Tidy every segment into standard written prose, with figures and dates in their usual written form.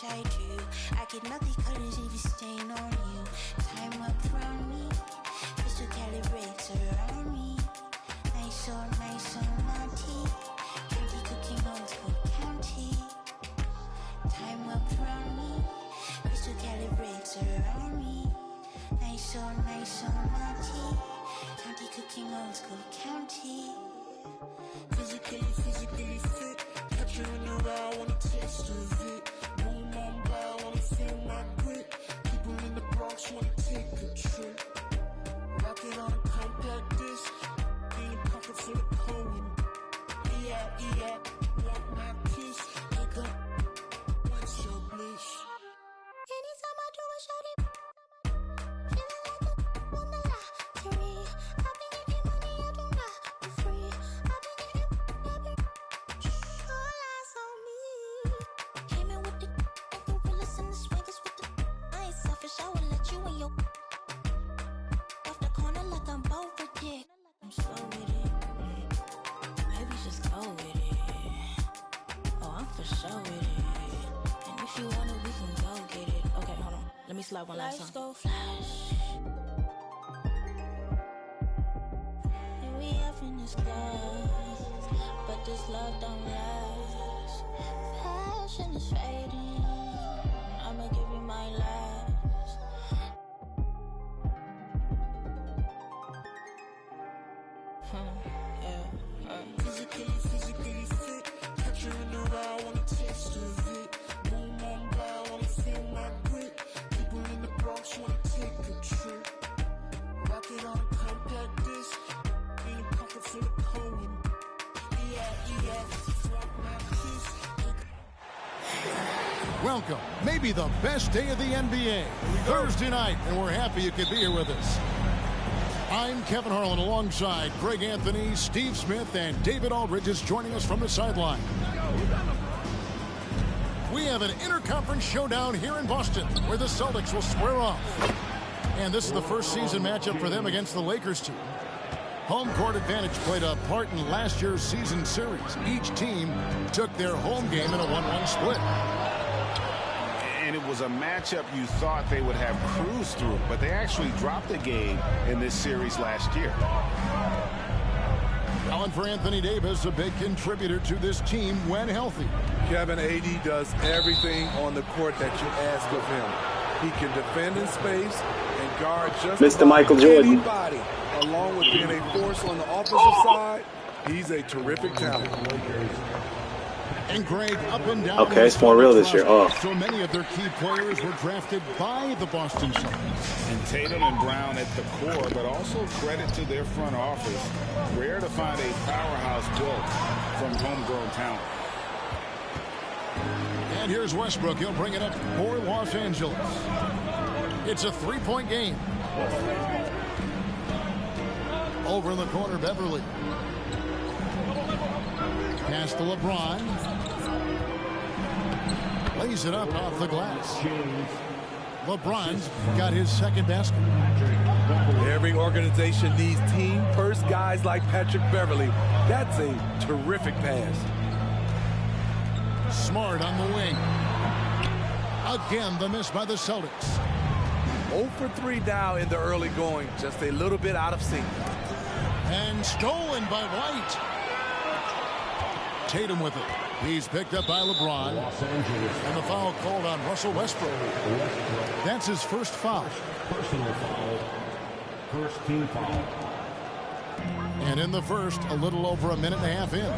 I do. I get nothing colors if you stain on you. Time up from me, crystal calibrates around me. Nice on naughty. County cooking old school county. Time up from me, crystal calibrates around me. Nice on naughty. County cooking old school county. Physically fit. Catch you in the ride, wanna taste of it. Boom on by, wanna feel my grit. People in the Bronx wanna take a trip. Rockin' on a compact disc. In a pocket full of coin. Yeah, want my kiss. Wake up, what's your bliss? Anytime I do a shot it, feeling like a on the lottery. I've been getting money, I do not be free. I've been all eyes on me. Came in with the gorillas and the swingers with the. I ain't selfish, I will let you in your off the corner like I'm over dick. I'm slow with it. Maybe just go with it. Oh, I'm for sure with it. And if you want it, we can go get it. Okay, hold on. Let me slide one last time. Let's go flash. And we up in this class, but this love don't last. Passion is fading. I'ma give you my last. Physically fit. Catch you in the ride, wanna taste of it. Boom on by, wanna feel my grit. People in the Bronx wanna take a trip. Rock it on a compact disc. In a pocket full of coin. Yeah, want my kiss. Welcome, maybe the best day of the NBA. Thursday night, and we're happy you could be here with us. I'm Kevin Harlan alongside Greg Anthony, Steve Smith, and David Aldridge is joining us from the sideline. We have an interconference showdown here in Boston where the Celtics will square off. And this is the first season matchup for them against the Lakers team. Home court advantage played a part in last year's season series. Each team took their home game in a 1-1 split. And it was a matchup you thought they would have cruised through, but they actually dropped a game in this series last year. Calling for Anthony Davis, a big contributor to this team when healthy. Kevin, AD does everything on the court that you ask of him. He can defend in space and guard just Mr. Michael Jordan. Anybody. Along with being a force on the offensive side, he's a terrific talent. And Greg, up and down. Okay, it's more real this year. Oh. So many of their key players were drafted by the Boston Celtics. And Tatum and Brown at the core, but also credit to their front office. Rare to find a powerhouse built from homegrown talent. And here's Westbrook. He'll bring it up for Los Angeles. It's a three-point game. Over in the corner, Beverly. Pass to LeBron. Lays it up off the glass. LeBron's got his second basket. Every organization needs team-first guys like Patrick Beverly. That's a terrific pass. Smart on the wing. Again, the miss by the Celtics. 0 for 3 now in the early going. Just a little bit out of sync. And stolen by White. Tatum with it. He's picked up by LeBron. And the foul called on Russell Westbrook. That's his first foul. Personal foul. First team foul. And in the first, a little over a minute and a half in.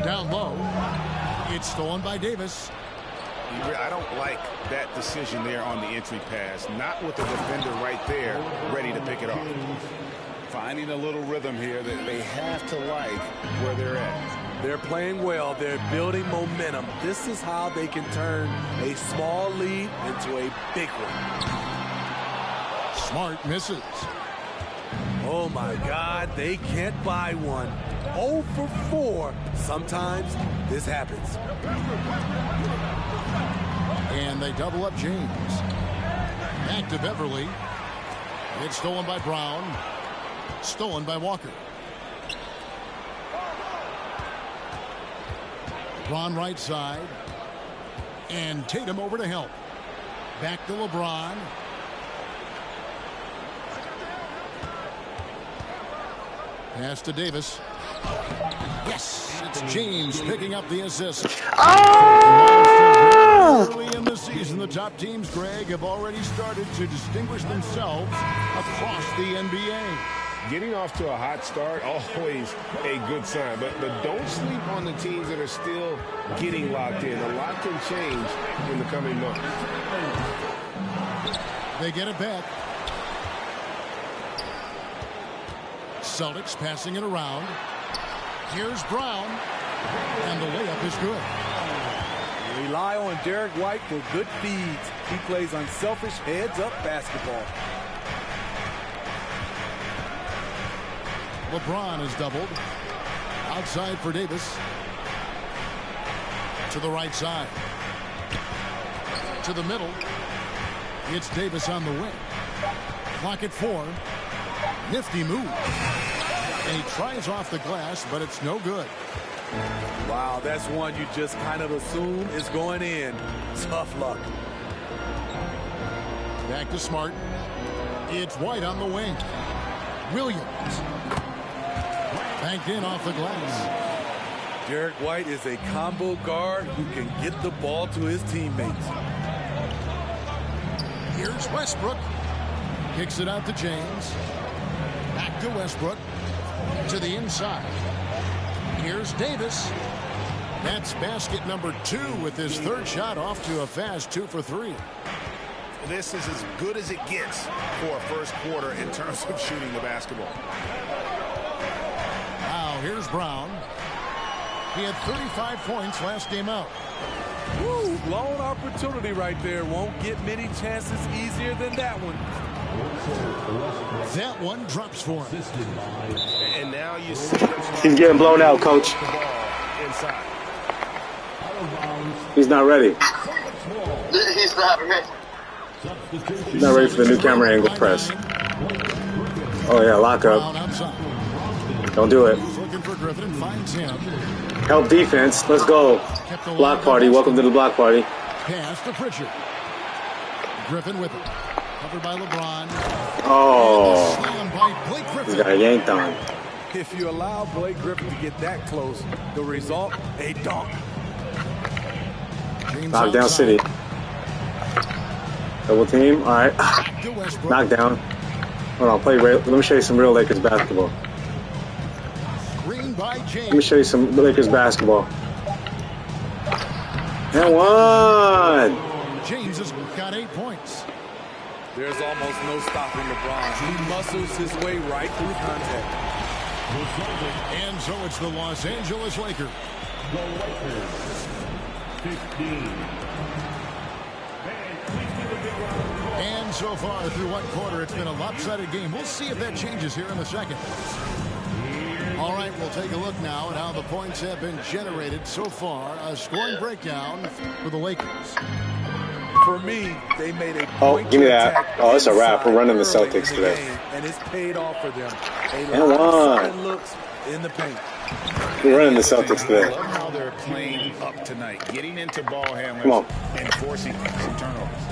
Down low. It's stolen by Davis. I don't like that decision there on the entry pass. Not with the defender right there, ready to pick it off. Finding a little rhythm here that they have to like where they're at. They're playing well. They're building momentum. This is how they can turn a small lead into a big one. Smart misses. Oh, my God. They can't buy one. 0 for 4. Sometimes this happens. And they double up James. Back to Beverly. It's stolen by Brown. Stolen by Walker. LeBron right side. And Tatum over to help. Back to LeBron. Pass to Davis. Yes, it's James picking up the assist. Early in the season, the top teams, Greg, have already started to distinguish themselves across the NBA. Getting off to a hot start, always a good sign. But don't sleep on the teams that are still getting locked in. A lot can change in the coming months. They get it back. Celtics passing it around. Here's Brown. And the layup is good. Rely on Derek White for good feeds. He plays unselfish heads-up basketball. LeBron is doubled. Outside for Davis. To the right side. To the middle. It's Davis on the wing. Clock at 4. Nifty move. And he tries off the glass, but it's no good. Wow, that's one you just kind of assume is going in. Tough luck. Back to Smart. It's White on the wing. Williams. Banked in off the glass. Derek White is a combo guard who can get the ball to his teammates. Here's Westbrook. Kicks it out to James. Back to Westbrook. To the inside. Here's Davis. That's basket number 2 with his third shot off to a fast 2 for 3. This is as good as it gets for a first quarter in terms of shooting the basketball. Now here's Brown. He had 35 points last game out. Woo, blown opportunity right there. Won't get many chances easier than that one. That one drops for him. And now you see He's getting blown out, coach. inside. He's not ready. He's not ready. He's not ready for the new camera angle press. Oh, yeah, lock up. Brown outside. Don't do it. He's looking for Griffin and finds him. Help defense. Let's go. Block party. Welcome to the block party. Pass to Pritchard. Griffin with it. Covered by LeBron. Oh, Slam by Blake he Griffin. got yanked on. If you allow Blake Griffin to get that close, the result, a dunk. James Knockdown outside. City. Double team. All right. Back to Westbrook. Knockdown. Hold on. Let me show you some real Lakers basketball. Screen by Let me James. show you some Lakers basketball. And one. James has got 8 points. There's almost no stopping LeBron. He muscles his way right through contact. And so it's the Los Angeles Lakers. The Lakers, 15. And so far through one quarter, it's been a lopsided game. We'll see if that changes here in the second. All right, we'll take a look now at how the points have been generated so far. A scoring breakdown for the Lakers. For me, they made a Oh, point give me to that. attack Oh, it's a wrap. We're running the inside Celtics early in the today. game, and it's paid off for them. A And lot of one. solid looks in the paint. We're running the Celtics I today. love how they're playing up tonight, getting into ball handlers Come on. and forcing some turnovers.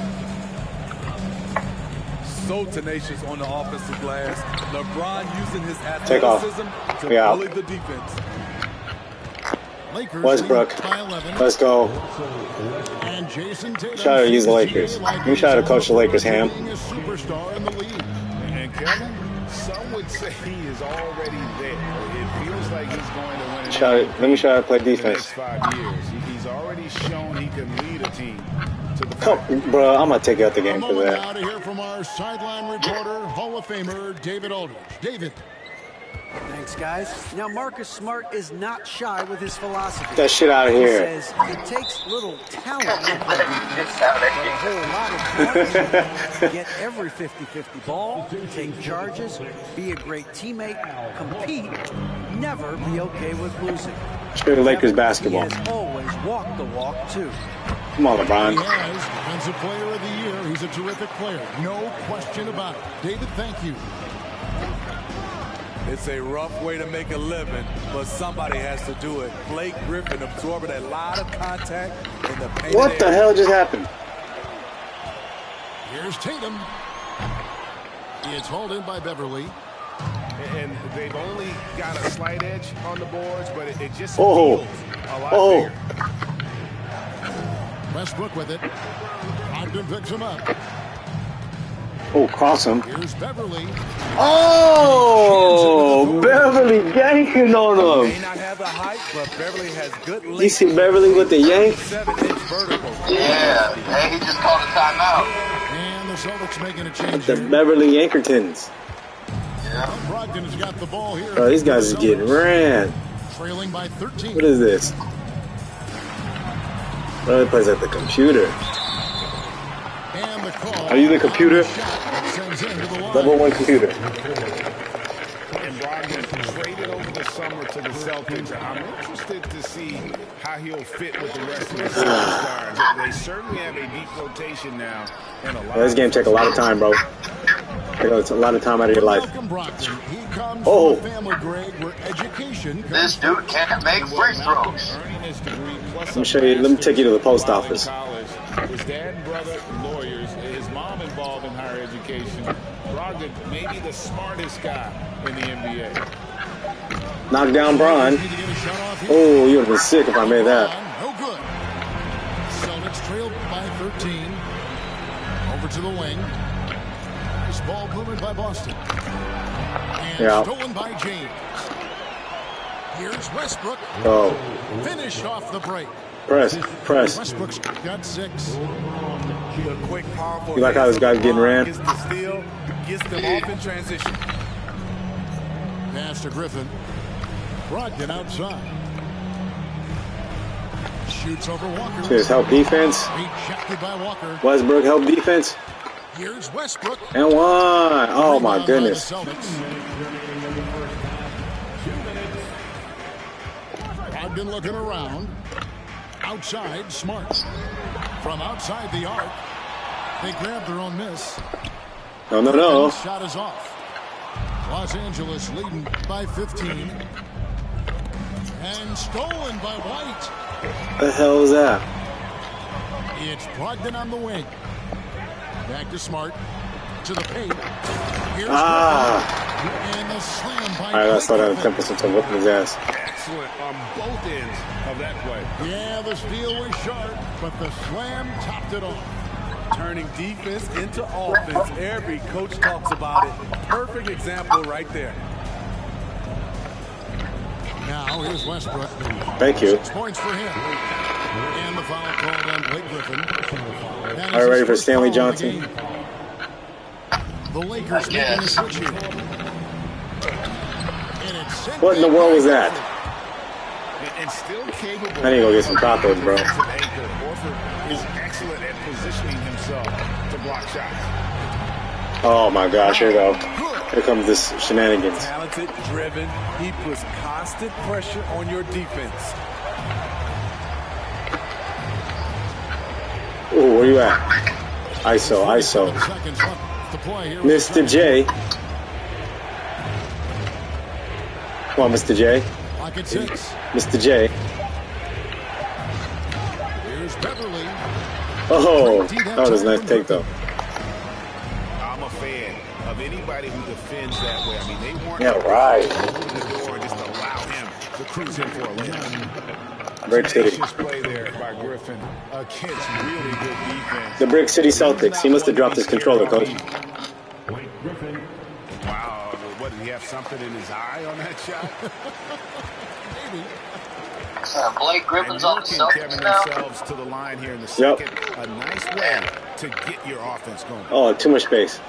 So tenacious on the offensive glass. LeBron using his Take off. athleticism to Yeah. bully the defense. Lakers Westbrook. lead by 11. Let's go. And Jason Tatum Try to use the Lakers. Let me try to coach the Lakers, Ham. being a superstar in the league. And Kevin, some would say he is already there. It feels like he's going to win an Let me try to play in the next defense. 5 years. He's already shown he can lead a team to the Come, bro. I'm gonna take you out the A game for moment that. now to hear from our sideline reporter, Hall of Famer David Aldridge. David. Thanks, guys. Now, Marcus Smart is not shy with his philosophy. Get that shit out of He here. says it takes little talent to play defense, but a whole lot of talent. Get every 50-50 ball, take charges, be a great teammate, compete, never be okay with losing. Show the Lakers basketball. He has always walked the walk, too. Come on, He LeBron. has Defensive Player of the Year. He's a terrific player. No question about it. David, thank you. It's a rough way to make a living, but somebody has to do it. Blake Griffin absorbing a lot of contact in the paint. What the hell just happened? Here's Tatum. It's hauled in by Beverly. And they've only got a slight edge on the boards, but it just Oh. feels a lot bigger. Westbrook with it. Ogden picks him up. Oh, cross him. Here's Beverly. Oh, Beverly yanking on him. May not have the height, but Beverly has good length. You see Beverly with the yank? 7-inch vertical. Yeah. Hey, he just called a timeout. And the Celtics making a change The here. Beverly Yankertons. Brogdon has got the ball here. Bro, these guys are getting ran. Trailing by 13. What is this? Bro, he plays at the computer. And the call. Are you the computer? Sends into the line. Level 1 computer. And Brogdon traded over the summer to the Celtics. I'm interested to see how he'll fit with the rest of the stars. They certainly have a deep rotation now. And a lot This game take a lot of time, bro. It's a lot of time out of your life. Malcolm Brogdon. He comes Oh. from a family, Greg, where education comes This dude can't make free throws. earning his degree plus Let me show you. Let me take you to the post office. college. His dad and brother, lawyers. His mom involved in higher education. Brogdon may be the smartest guy in the NBA. Knock down Braun. Need to get a shot off here. Oh, you would have been sick if I made that. No good. Celtics trailed by 13. Over to the wing. Nice ball movement by Boston. And Yeah. stolen by James. Here's Westbrook. Oh, Finish off the break. press. Westbrook's got 6. The quick, powerful. You like how this guy's getting ran? Gets the steal, gets them off in transition. Pass to Griffin. Brogdon outside. Shoots over Walker. Just help defense. Rejected by Walker. Westbrook help defense. Here's Westbrook. And one. Oh my Rebound by the goodness. Celtics. Brogdon looking around. Outside, Smart. From outside the arc. They grab their own miss. No. Shot is off. Los Angeles leading by 15. And stolen by White. The hell is that? It's Brogdon on the wing. Back to Smart. To the paint. Here's Ah. Griffin. And the slam by All right, let's slow down the Griffin. tempo since I'm whipping his ass. Excellent on both ends of that play. Yeah, the steal was sharp, but the slam topped it off. Turning defense into offense. Every coach talks about it. Perfect example right there. Now here's Westbrook. Thank you. 6 points for him. And the foul called on Blake Griffin. That is Are you ready his for first Stanley foul of the Johnson? game. The Lakers making a switch here. And it's sent What in the back world by was that? Griffin. And still capable. I need to go get some tacos, bro. Horford is excellent at positioning himself to block shots. Oh my gosh, here we go. Here comes this shenanigans. Talented, driven. He puts constant pressure on your defense. Ooh, where you at? ISO. Seconds left to play here. Mr. J. Come on, Mr. J. Lock at 6. Mr. J. Here's Beverly. Oh, that was a nice take, though. I'm a fan of anybody who defends that way. I mean, they want Yeah, to right. open the door and just allow him to cruise in for a layup. Brick City. Tenacious play there by Griffin against really good defense. The Brick City Celtics. He must have dropped his controller, coach. Blake Griffin. Wow, what, did he have something in his eye on that shot? Maybe. Blake Griffin's on the Kevin Celtics now. themselves to the line here in the Yep. second. A nice way to get your offense going. Oh, too much space.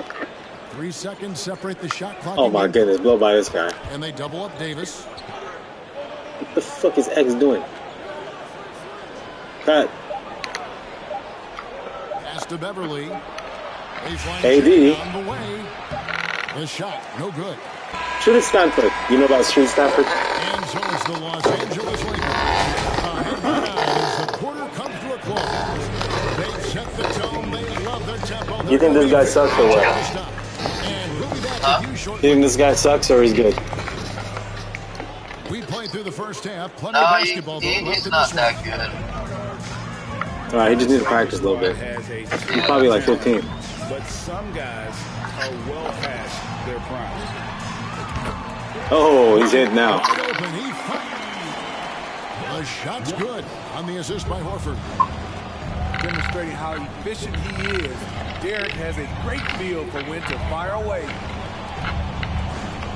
3 seconds separate the shot clock. Oh my goodness, blow by this guy. And they double up Davis. What the fuck is X doing? Cut. Pass to Beverly. Baseline AD. on the way. The shot, no good. Shoot at Stanford. You know about shoot at Stanford? And so is the Los Angeles Lakers. Ahead by 9 as the quarter comes to a close. They've set the tone. They love their tempo. You think this guy sucks or what? And we'll be back with you shortly. You think this guy sucks or he's good? Halfway through the first half, plenty No, of basketball though left he's in not this one. that good. All right, he just needs to practice a little bit. He's probably like 15. But some guys are well past their prime. Oh, he's hit now. Wide open, he fired. The shot's good on the assist by Horford. Demonstrating how efficient he is. Derek has a great feel for when to fire away.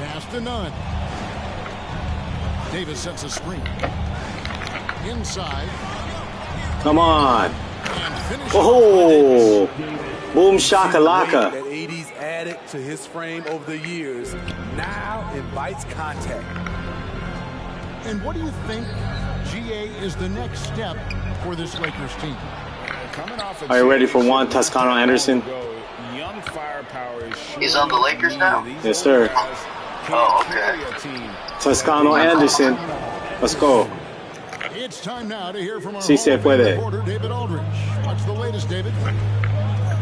Pass to Nunn. Davis sets a screen. Inside. Come on. And finishes Oh, boom shakalaka. That AD's added to his frame over the years now invites contact. And what do you think, GA, is the next step for this Lakers team? Are you ready for Juan Toscano Anderson? Young firepower is He's on the Lakers now? Yes, sir. Oh, okay. Toscano Anderson. Let's go. It's time now to hear from our Si se puede. reporter, David Aldridge. What's the latest, David?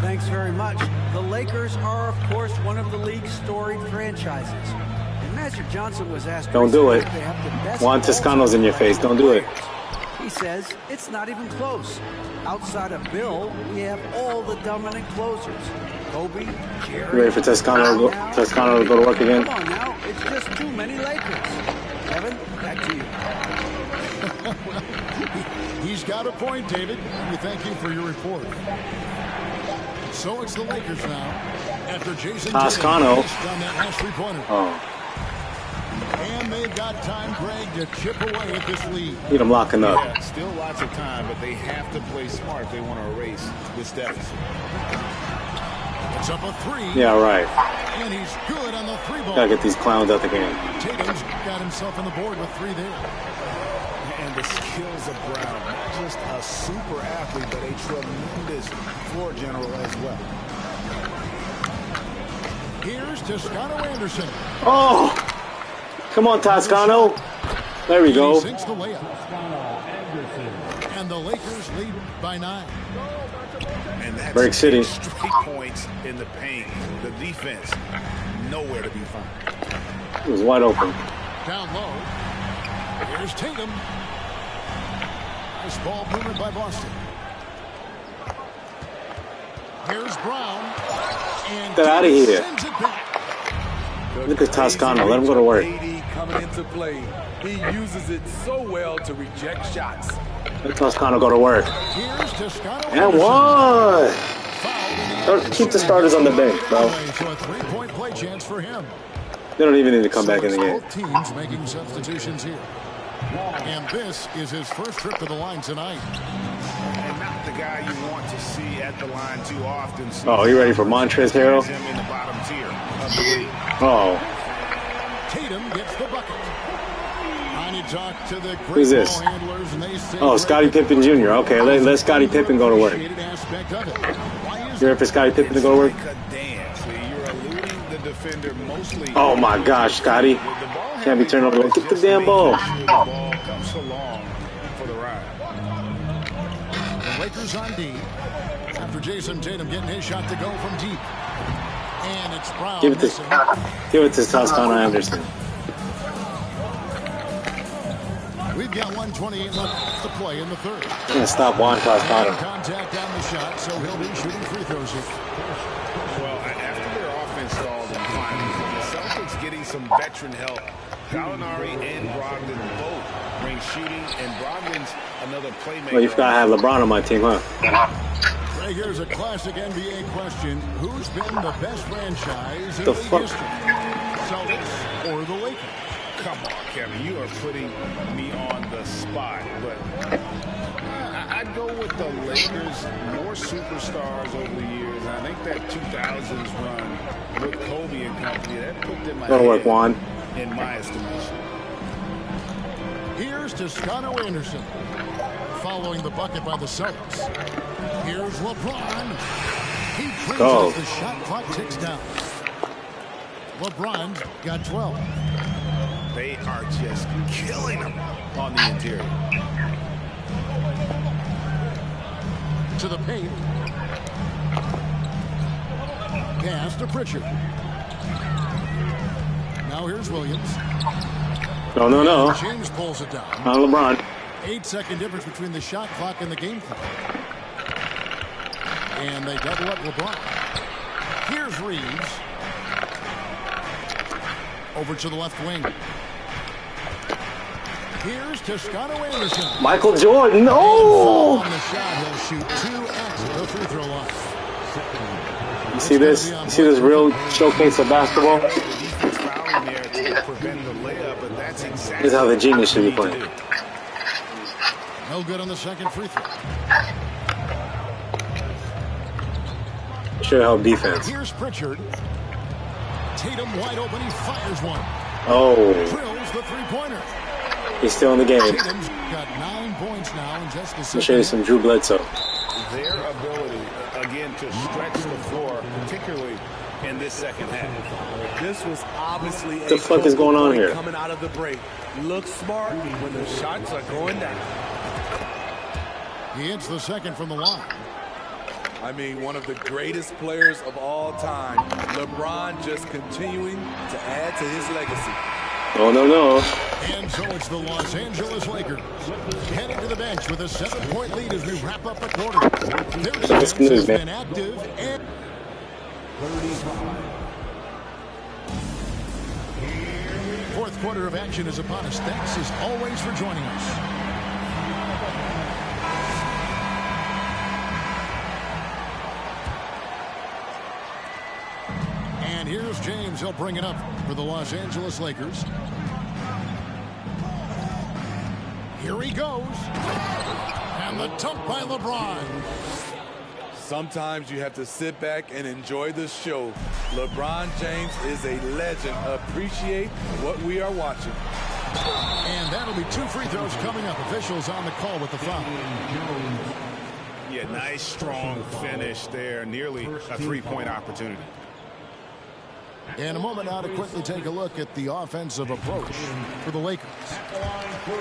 Thanks very much. The Lakers are, of course, one of the league's storied franchises. And Magic Johnson was asked... Don't do it. They have the best Juan Toscano's in your face. Don't do it. He says it's not even close. Outside of Bill, we have all the dominant closers. Kobe, Jerry... You ready for Toscano to go to work again? Come on now, it's just too many Lakers. Kevin, back to you. He's got a point, David. We thank you for your report. So it's the Lakers now. After Jason Toscano. on that last three-pointer. Oh, And they've got time, Greg, to chip away at this lead. need him locking up. Yeah, still lots of time, but they have to play smart if they want to erase this deficit. It's up a three. Yeah, right. And he's good on the three ball. Gotta get these clowns out the game. Tatum's got himself on the board with three there. And the skills of Brown, not just a super athlete, but a tremendous floor general as well. Here's Toscano Anderson. Oh, come on, Toscano. There we He go. sinks the layup. And the Lakers lead by 9. And that's Break City. straight points in the paint. The defense, nowhere to be found. It was wide open. Down low. Here's Tatum. Nice ball movement by Boston. Here's Brown. And Get out of here. sends it back. Look at Toscano. Let him go to work. AD coming into play. He uses it so well to reject shots. Let Toscano go to work. Here's Toscano And Anderson. one. Fouled in the Keep the starters on the bench, bro. So a three-point play chance for him. They don't even need to come back in the So game. it's both teams making substitutions here. And this is his first trip to the line tonight. And not the guy you want to see at the line too often. Oh, you ready for Montrezl Harrell? Him in the bottom tier of the league. Oh, Tatum gets the bucket. I need to talk to the great Who's this? ball handlers, and they say oh, Scottie Pippen Jr. Okay, let Scottie Pippen go to work. aspect of it. Why is You ready for Scottie Pippen to go to work? Like a dance. You're eluding the defender mostly. Oh my gosh, Scotty. Can't be turned over. Get the damn ball. The ball comes along for the ride. The Lakers on D after Jason Tatum getting his shot to go from deep. And it's Brown Give it missing. to Toscano Anderson. We've got 1:28 left to play in the third. Can't stop Juan Toscano. Contact on the shot, so he'll be shooting free throws here. Well, after their offense stalled in finals, the Celtics getting some veteran help. Gallinari and Brogdon both bring shooting, and Brogdon's another playmaker. Well, you forgot I have LeBron on my team, huh? Greg, here's a classic NBA question. Who's been the best franchise in The league fuck? history? Celtics or the Lakers? Come on, Kevin, you are putting me on the spot, but I'd go with the Lakers. More superstars over the years. I think that 2000s run with Kobe and company, that put them Go to work, ahead Juan. in my estimation. Here's Toscano Anderson following the bucket by the Celtics. Here's LeBron. He brings Go. it as the shot clock ticks down. LeBron's got 12. They are just killing them on the interior. To the paint. Pass to Pritchard. Now here's Williams. No, no, no. James pulls it down. On LeBron. 8-second difference between the shot clock and the game clock. And they double up LeBron. Here's Reeves. Over to the left wing. Here's Toscano Anderson. Michael Jordan. No! On the shot, he'll shoot 2 at the free throw line. You see this? You see this real showcase of basketball? This is how the genius should be playing. No good on the second free throw. Should help defense. Here's Pritchard. Tatum wide open. He fires one. Oh. Drills the three-pointer. He's still in the game. Tatum's got 9 points now in just the Let me show you some Drew Bledsoe. Their ability, again, to stretch the floor, particularly in this second half. This was obviously what the fuck is going on here? Coming out of the break. Look smart when the shots are going down. He hits the second from the line. I mean, one of the greatest players of all time. LeBron just continuing to add to his legacy. Oh, no, no. And so it's the Los Angeles Lakers heading to the bench with a 7-point lead as we wrap up the quarter. Their defense has been active and 35. fourth quarter of action is upon us. Thanks as always for joining us. And here's James. He'll bring it up for the Los Angeles Lakers. Here he goes. And the dunk by LeBron. Sometimes you have to sit back and enjoy the show. LeBron James is a legend. Appreciate what we are watching. And that'll be 2 free throws coming up. Officials on the call with the foul. Yeah, nice, strong finish there. Nearly a 3-point opportunity. In a moment now to quickly take a look at the offensive approach for the Lakers.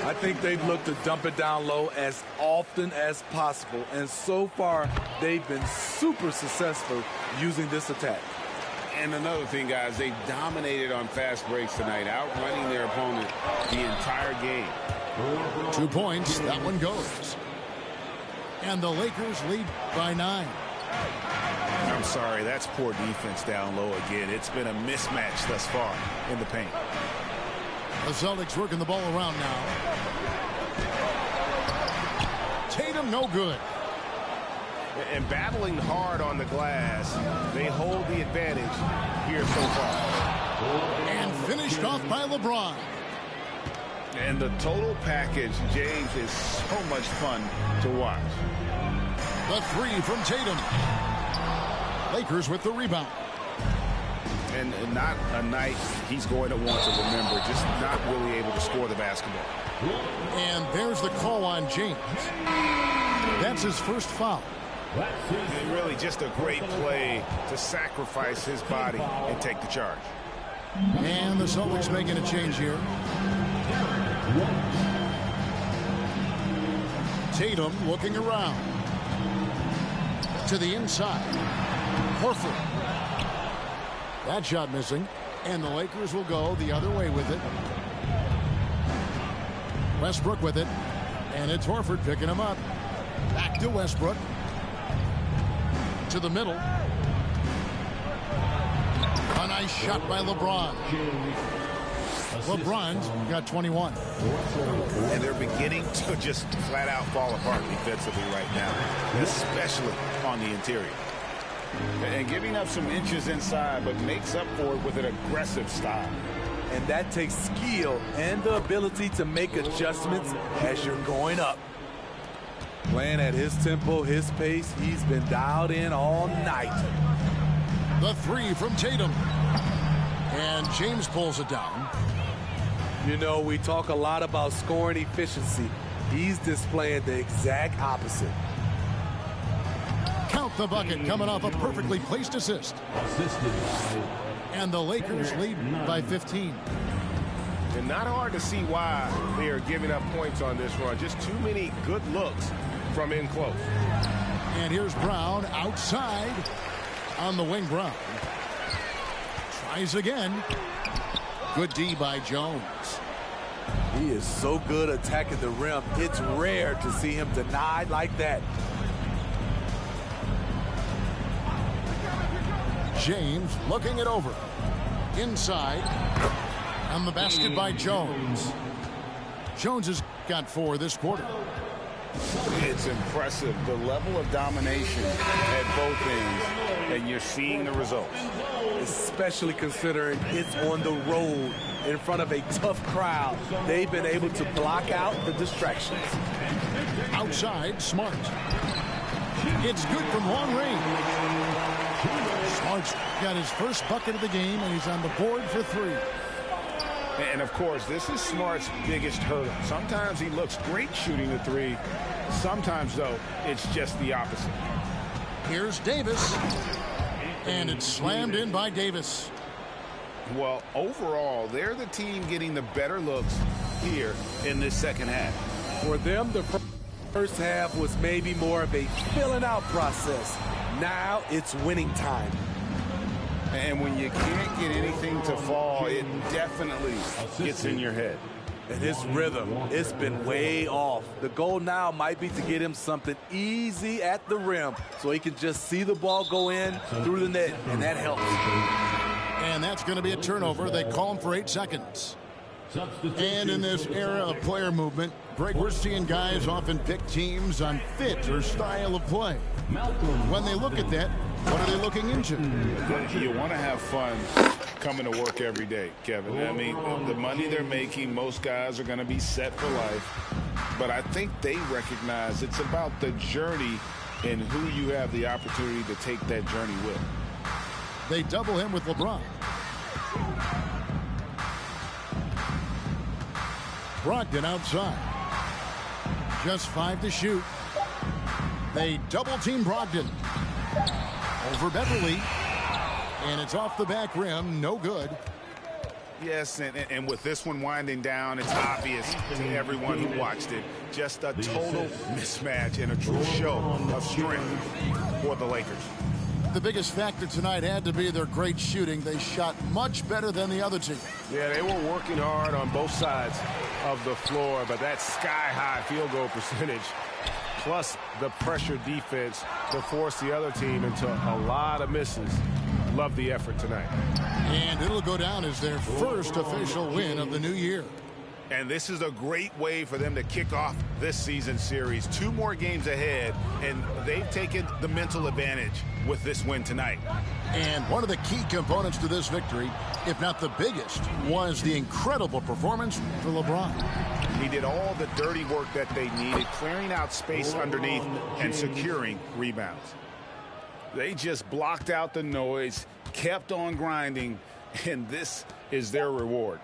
I think they've looked to dump it down low as often as possible. And so far, they've been super successful using this attack. And another thing, guys, they've dominated on fast breaks tonight, outrunning their opponent the entire game. 2 points. That one goes. And the Lakers lead by 9. I'm sorry, that's poor defense down low again. It's been a mismatch thus far in the paint. The Celtics working the ball around now. Tatum no good. And battling hard on the glass, they hold the advantage here so far. And finished off by LeBron. And the total package, James, is so much fun to watch. The 3 from Tatum. Lakers with the rebound. And not a night he's going to want to remember, just not really able to score the basketball. And there's the call on James. That's his first foul. And really just a great play to sacrifice his body and take the charge. And the Celtics making a change here. Tatum looking around. To the inside. Horford. That shot missing. And the Lakers will go the other way with it. Westbrook with it. And it's Horford picking him up. Back to Westbrook. To the middle. A nice shot by LeBron. LeBron's got 21. And they're beginning to just flat out fall apart defensively right now, especially on the interior. And giving up some inches inside, but makes up for it with an aggressive style. And that takes skill and the ability to make adjustments as you're going up. Playing at his tempo, his pace, he's been dialed in all night. The 3 from Tatum. And James pulls it down. You know, we talk a lot about scoring efficiency. He's displaying the exact opposite. Count the bucket coming off a perfectly placed assist. And the Lakers lead by 15. And not hard to see why they are giving up points on this run. Just too many good looks from in close. And here's Brown outside on the wing. Brown tries again. Good D by Jones. He is so good attacking the rim. It's rare to see him denied like that. James looking it over. Inside. On the basket by Jones. Jones has got 4 this quarter. It's impressive, the level of domination at both ends, and you're seeing the results. Especially considering it's on the road in front of a tough crowd. They've been able to block out the distractions. Outside, Smart. It's good from long range. Smart's got his first bucket of the game, and he's on the board for 3. And, of course, this is Smart's biggest hurdle. Sometimes he looks great shooting the 3. Sometimes, though, it's just the opposite. Here's Davis. And it's slammed in by Davis. Well, overall, they're the team getting the better looks here in this second half. For them, the first half was maybe more of a filling out process. Now it's winning time. And when you can't get anything to fall, it definitely gets in your head. And his rhythm, it's been way off. The goal now might be to get him something easy at the rim so he can just see the ball go in through the net, and that helps. And that's going to be a turnover. They call him for 8 seconds. And in this era of player movement, Greg, we're seeing guys often pick teams on fit or style of play. When they look at that, what are they looking into? You want to have fun coming to work every day, Kevin. I mean, the money they're making, most guys are going to be set for life. But I think they recognize it's about the journey and who you have the opportunity to take that journey with. They double him with LeBron. Brogdon outside. Just 5 to shoot. They double-team Brogdon. Over Beverly. And it's off the back rim. No good. Yes, and with this one winding down, it's obvious to everyone who watched it. Just a total mismatch and a true show of strength for the Lakers. The biggest factor tonight had to be their great shooting. They shot much better than the other team. Yeah, they were working hard on both sides of the floor, but that sky-high field goal percentage, plus the pressure defense to force the other team into a lot of misses. Love the effort tonight. And it'll go down as their first official win of the new year. And this is a great way for them to kick off this season series. 2 more games ahead, and they've taken the mental advantage with this win tonight. And one of the key components to this victory, if not the biggest, was the incredible performance for LeBron. He did all the dirty work that they needed, clearing out space underneath and securing rebounds. They just blocked out the noise, kept on grinding, and this is their reward.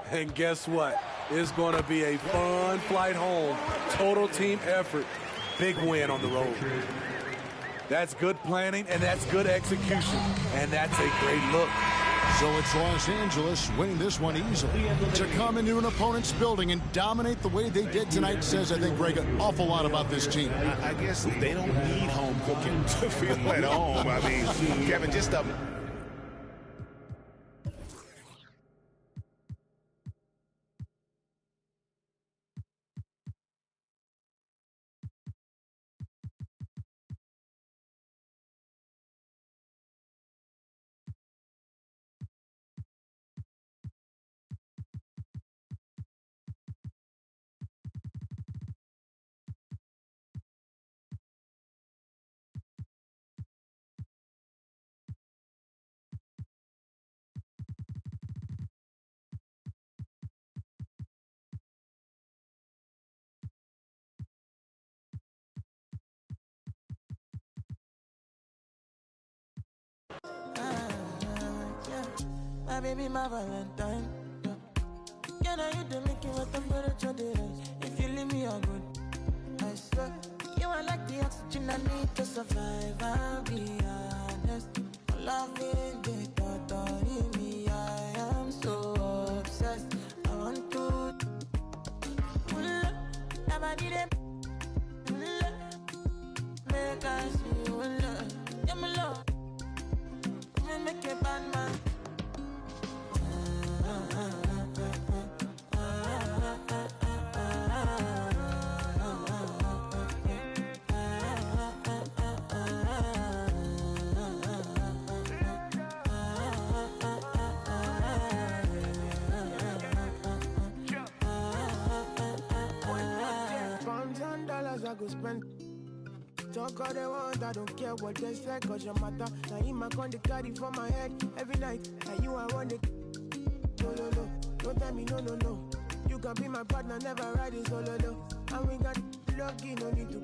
And guess what? It's going to be a fun flight home. Total team effort. Big win on the road. That's good planning, and that's good execution. And that's a great look. So it's Los Angeles winning this one easily. To come into an opponent's building and dominate the way they did tonight says, I think, Greg, an awful lot about this team. I guess they don't need home cooking to feel at home. I mean, Kevin, just a... My baby, my Valentine. Can I hit the making with temperature days? If you leave me, I'm good. I swear, you are like the oxygen I need to survive. I'll be honest. Loving the thought of me, I am so obsessed. I want to never need it. Make I see you in love. Yeah, my love. Make a bad man. I go spend. Talk all they want, I don't care what they say, cause your matter. Now in my con, they carry for my head every night. And you, I want it. No, no, no. Don't tell me no, no, no. You can be my partner, never ride it solo, no. And we got lucky, no need to.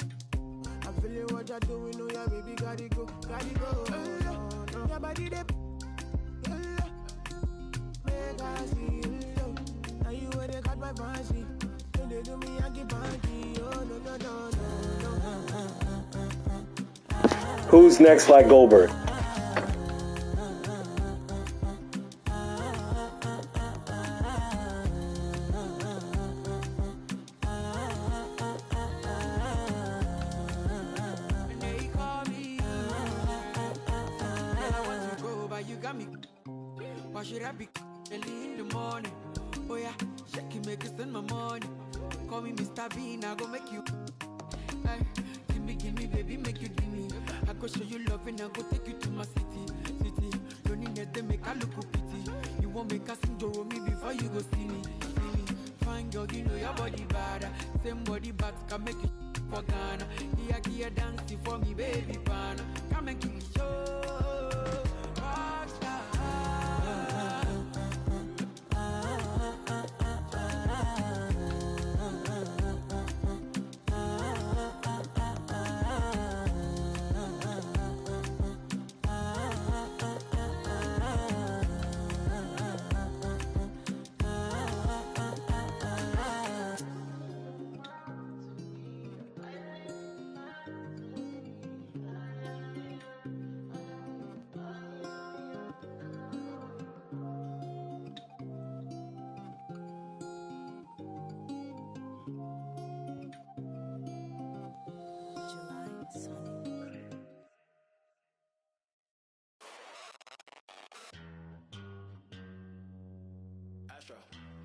I'm feeling what you're doing, oh yeah, baby, gotta go, gotta go. No. Your body, they make I see you. Now you where they got my fancy. When they do me, I get banky. Oh, no, no, no, no, no. Who's next like Goldberg? Why should I be early in the morning? Oh yeah, shake it, make it send my money. Call me Mr. Bean, I go make you. Hey, give me, baby, make you give me. I go show you love and I go take you to my city. Don't need them, make I look pity. You won't make us sing to me before you go see me. Fine girl, you know your body bad. Same body but can make you for Ghana. Here dancing for me, baby, pan. Come and give me show.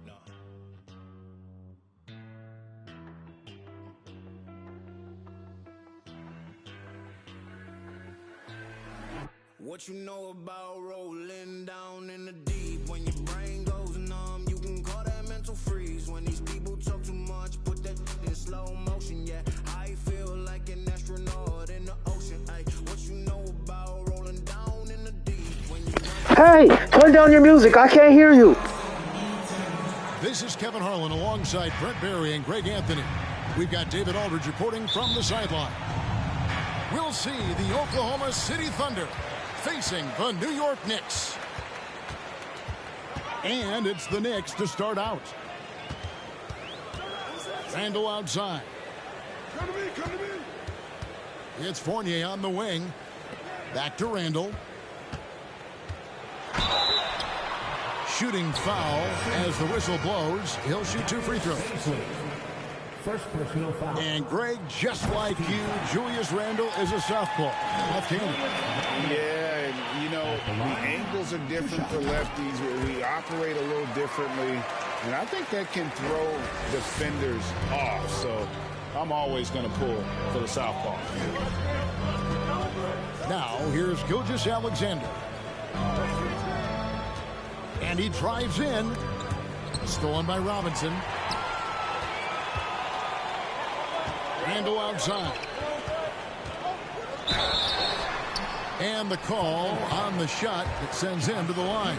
No. What you know about rolling down in the deep? When your brain goes numb, you can call that mental freeze. When these people talk too much, put that in slow motion. Yeah, I feel like an astronaut in the ocean. Ay, what you know about rolling down in the deep? When you Hey, turn down your music. I can't hear you. This is Kevin Harlan alongside Brent Barry and Greg Anthony. We've got David Aldridge reporting from the sideline. We'll see the Oklahoma City Thunder facing the New York Knicks. And it's the Knicks to start out. Randall outside. Come to me. It's Fournier on the wing. Back to Randall. Shooting foul as the whistle blows. He'll shoot 2 free throws. First personal foul. And Greg, just like you, Julius Randle is a southpaw. Left-handed. Yeah, and you know, the angles are different for lefties. We operate a little differently. And I think that can throw defenders off. So I'm always going to pull for the southpaw. Now, here's Gilgeous Alexander. And he drives in. Stolen by Robinson. Randall outside. And the call on the shot that sends him to the line.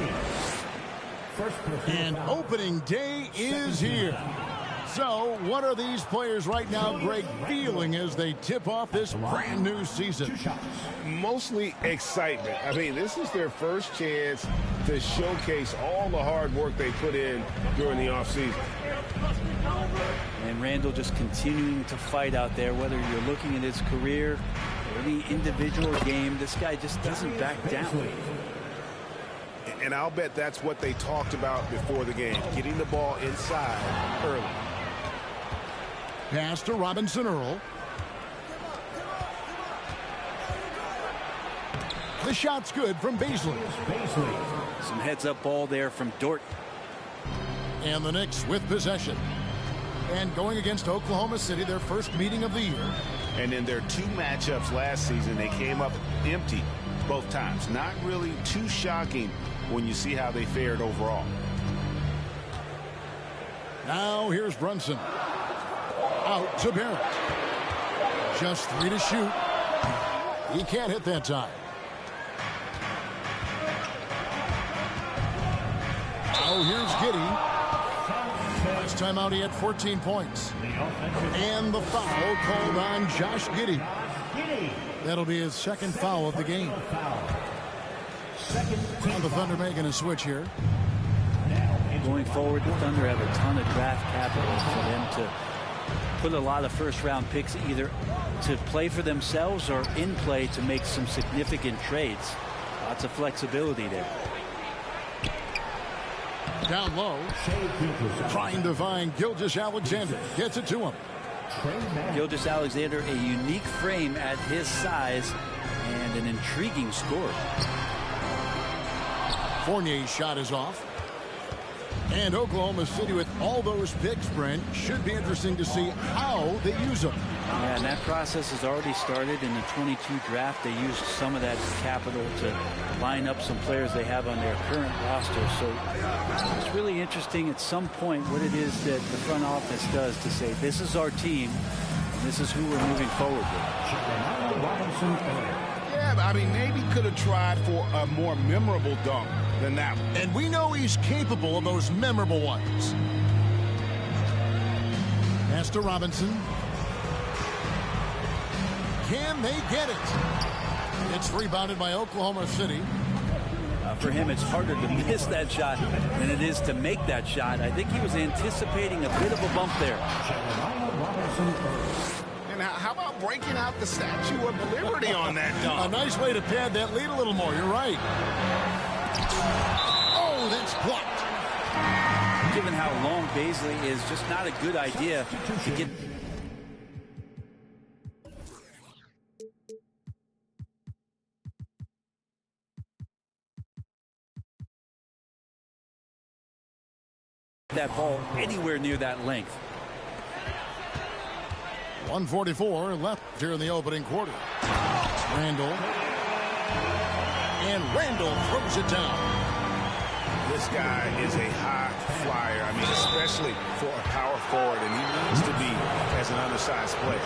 And opening day is here. So what are these players right now, Greg, feeling as they tip off this brand new season? Mostly excitement. I mean, this is their first chance to showcase all the hard work they put in during the offseason. And Randall just continuing to fight out there, whether you're looking at his career or any individual game, this guy just doesn't back down. And I'll bet that's what they talked about before the game, getting the ball inside early. Pass to Robinson Earl. The shot's good from Beasley. Some heads-up ball there from Dort. And the Knicks with possession. And going against Oklahoma City, their first meeting of the year. And in their 2 matchups last season, they came up empty both times. Not really too shocking when you see how they fared overall. Now here's Brunson. Out to Barrett. Just 3 to shoot. He can't hit that time. Oh, here's Giddey. Last time out, he had 14 points. And the foul called on Josh Giddey. That'll be his second foul of the game. And the Thunder making a switch here. Going forward, the Thunder have a ton of draft capital for them to put a lot of first-round picks either to play for themselves or in play to make some significant trades. Lots of flexibility there. Down low, trying to find Gilgeous-Alexander. Gets it to him. Gilgeous-Alexander, a unique frame at his size and an intriguing score. Fournier's shot is off. And Oklahoma City, with all those picks, Brent, should be interesting to see how they use them. Yeah, and that process has already started in the 22 draft. They used some of that capital to line up some players they have on their current roster. So it's really interesting at some point what it is that the front office does to say, this is our team, and this is who we're moving forward with. Yeah, but I mean, maybe could have tried for a more memorable dunk than that one. And we know he's capable of those memorable ones. Pass to Robinson. Can they get it? It's rebounded by Oklahoma City. For him, it's harder to miss that shot than it is to make that shot. I think he was anticipating a bit of a bump there. And how about breaking out the Statue of Liberty on that dunk? A nice way to pad that lead a little more. You're right. Oh, that's blocked. Given how long Baisley is, just not a good idea to get. That ball anywhere near that length. 1:44 left here in the opening quarter. Randall. And Randall throws it down. This guy is a high flyer. I mean, especially for a power forward, and he needs to be as an undersized player.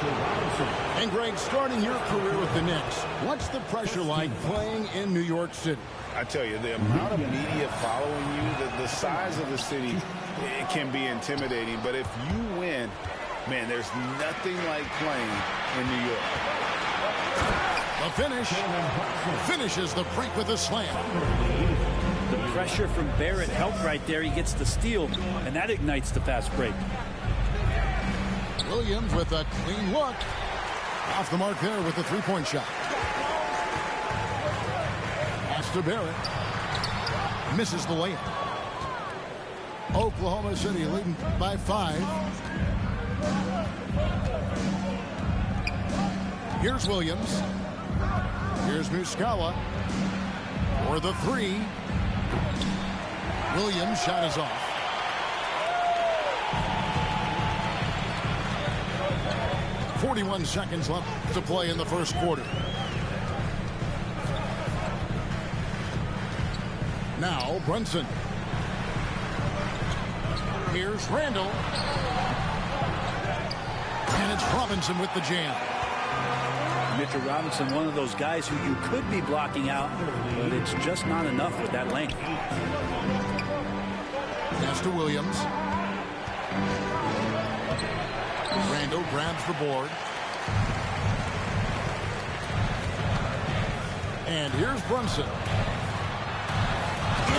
And Greg, starting your career with the Knicks, what's the pressure like playing in New York City? I tell you, the amount of media following you, the size of the city, it can be intimidating. But if you win, man, there's nothing like playing in New York. The finish. Finishes the break with a slam. The pressure from Barrett helped right there. He gets the steal, and that ignites the fast break. Williams with a clean look. Off the mark there with the three-point shot. Pass to Barrett. Misses the layup. Oklahoma City leading by 5. Here's Williams. Here's Muscala for the 3. Williams' shot is off. .41 seconds left to play in the first quarter. Now Brunson. Here's Randall. And it's Robinson with the jam. Mitchell Robinson, one of those guys who you could be blocking out, but it's just not enough with that length. Pass to Williams. Randall grabs the board. And here's Brunson.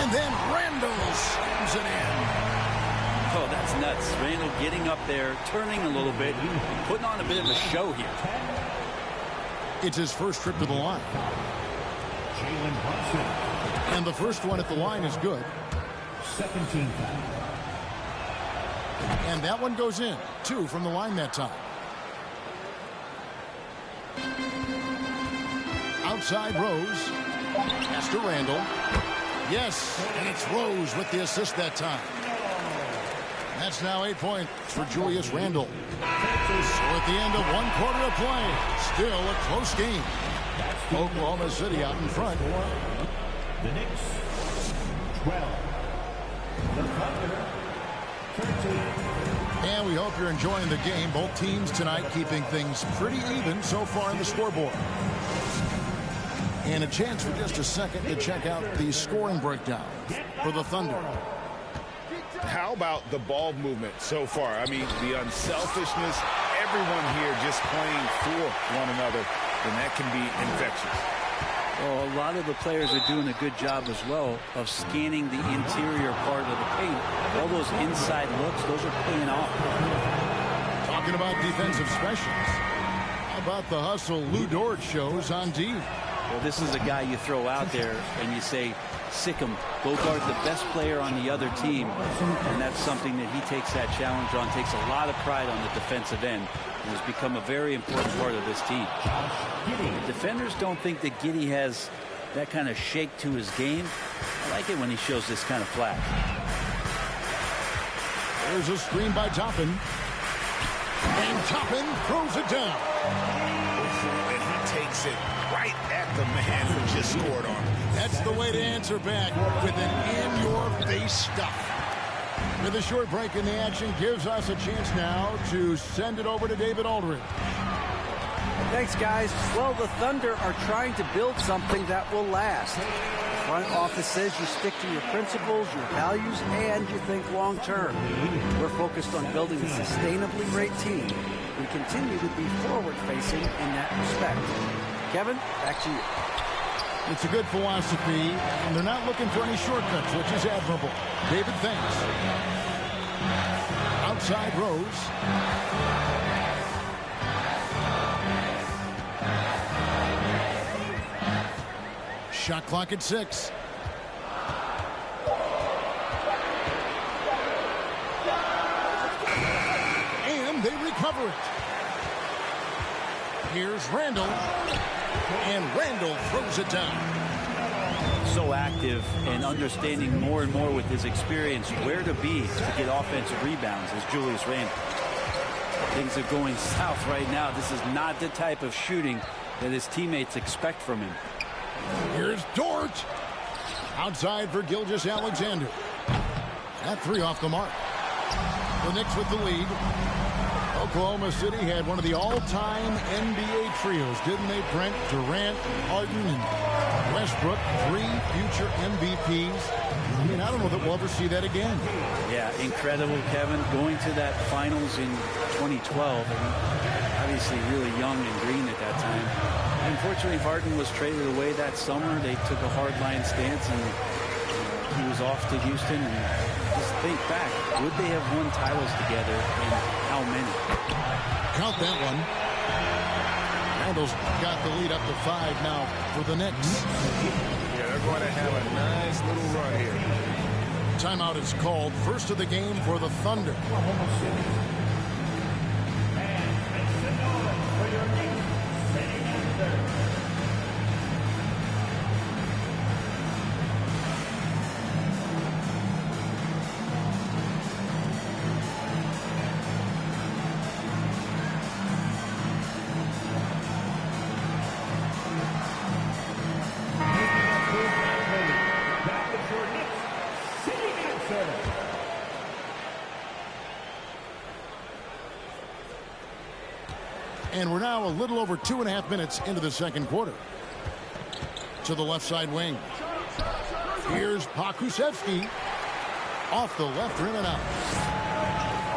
And then Randall slams it in. Oh, that's nuts. Randall getting up there, turning a little bit, putting on a bit of a show here. It's his first trip to the line. And the first one at the line is good. 17 foul. And that one goes in. 2 from the line that time. Outside Rose. Pass to Randall. Yes, and it's Rose with the assist that time. That's now 8 points for Julius Randall. So at the end of 1 quarter of play, still a close game. Oklahoma City out in front. The Knicks 12. The Thunder 13. And we hope you're enjoying the game. Both teams tonight keeping things pretty even so far in the scoreboard. And a chance for just a second to check out the scoring breakdown for the Thunder. How about the ball movement so far? I mean, the unselfishness, everyone here just playing for one another, and that can be infectious. Well, a lot of the players are doing a good job as well of scanning the interior part of the paint. All those inside looks, those are paying off. Talking about defensive specials, how about the hustle Lou Dort shows on D? Well, this is a guy you throw out there and you say, sick him, go guard the best player on the other team. And that's something that he takes that challenge on, takes a lot of pride on the defensive end, and has become a very important part of this team. The defenders don't think that Giddey has that kind of shake to his game. I like it when he shows this kind of flash. There's a screen by Toppin. And Toppin throws it down. And he takes it right at the man who just scored on him. That's the way to answer back with an in-your-face stuff. With a short break in the action gives us a chance now to send it over to David Aldridge. Thanks, guys. Well, the Thunder are trying to build something that will last. The front office says you stick to your principles, your values, and you think long term. We're focused on building a sustainably great team. We continue to be forward-facing in that respect. Kevin, back to you. It's a good philosophy, and they're not looking for any shortcuts, which is admirable. David, thanks. Outside Rose. Shot clock at 6. And they recover it. Here's Randall. And Randall throws it down. So active and understanding more and more with his experience where to be to get offensive rebounds as Julius Randle. Things are going south right now. This is not the type of shooting that his teammates expect from him. Here's Dort. Outside for Gilgeous-Alexander. That three off the mark. The Knicks with the lead. Oklahoma City had one of the all-time NBA trios, didn't they, Brent? Durant, Harden, and Westbrook, 3 future MVPs. I mean, I don't know that we'll ever see that again. Yeah, incredible, Kevin. Going to that finals in 2012, obviously really young and green at that time. Unfortunately, Harden was traded away that summer. They took a hardline stance, and he was off to Houston. And just think back, would they have won titles together, and how many? Count that one. Randall's got the lead up to 5 now for the Knicks. Yeah, they're going to have a nice little run here. Timeout is called. First of the game for the Thunder. And we're now a little over 2.5 minutes into the second quarter. To the left side wing. Here's Pokusevski. Off the left rim and out.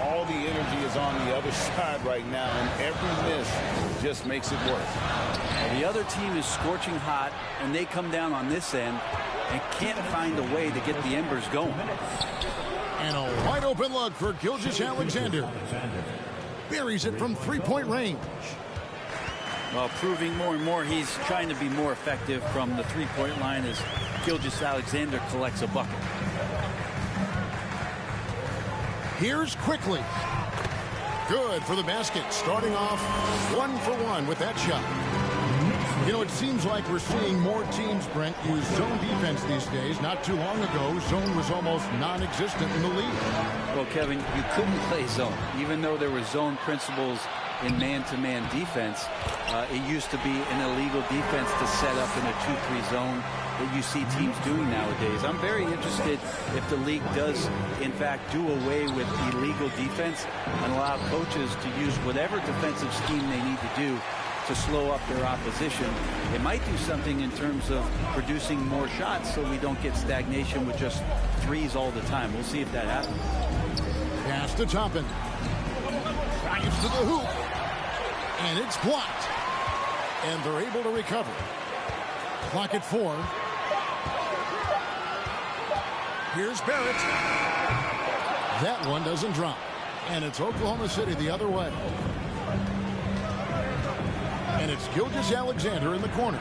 All the energy is on the other side right now, and every miss just makes it worse. The other team is scorching hot, and they come down on this end and can't find a way to get the embers going. And a wide open look for Gilgeous-Alexander. Buries it from three-point range. Well, proving more and more he's trying to be more effective from the three-point line as Gilgeous-Alexander collects a bucket. Here's Quickly. Good for the basket. Starting off 1 for 1 with that shot. You know, it seems like we're seeing more teams, Brent, use zone defense these days. Not too long ago, zone was almost non-existent in the league. Well, Kevin, you couldn't play zone. Even though there were zone principles in man-to-man defense. It used to be an illegal defense to set up in a 2-3 zone that you see teams doing nowadays. I'm very interested if the league does, in fact, do away with illegal defense and allow coaches to use whatever defensive scheme they need to do to slow up their opposition. It might do something in terms of producing more shots so we don't get stagnation with just threes all the time. We'll see if that happens. Pass to Toppin. Drives to the hoop. And it's blocked. And they're able to recover. Clock at 4. Here's Barrett. That one doesn't drop. And it's Oklahoma City the other way. And it's Gilgeous-Alexander in the corner.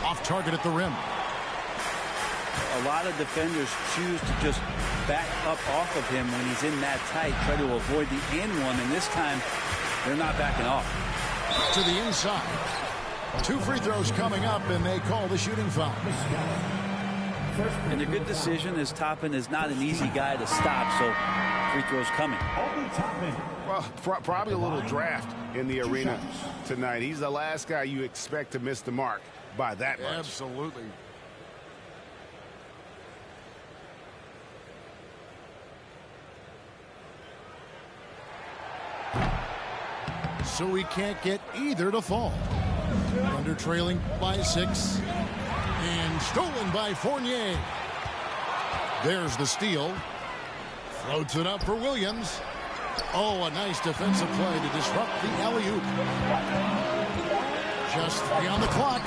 Off target at the rim. A lot of defenders choose to just back up off of him when he's in that tight, try to avoid the and one, and this time they're not backing off. To the inside. 2 free throws coming up, and they call the shooting foul. And a good decision, as Toppin is not an easy guy to stop, so free throws coming. Well, probably a little draft in the arena tonight. He's the last guy you expect to miss the mark by that much. Absolutely. So we can't get either to fall. Under trailing by 6. And stolen by Fournier. There's the steal. Floats it up for Williams. Oh, a nice defensive play to disrupt the alley-oop. Just 3 on the clock.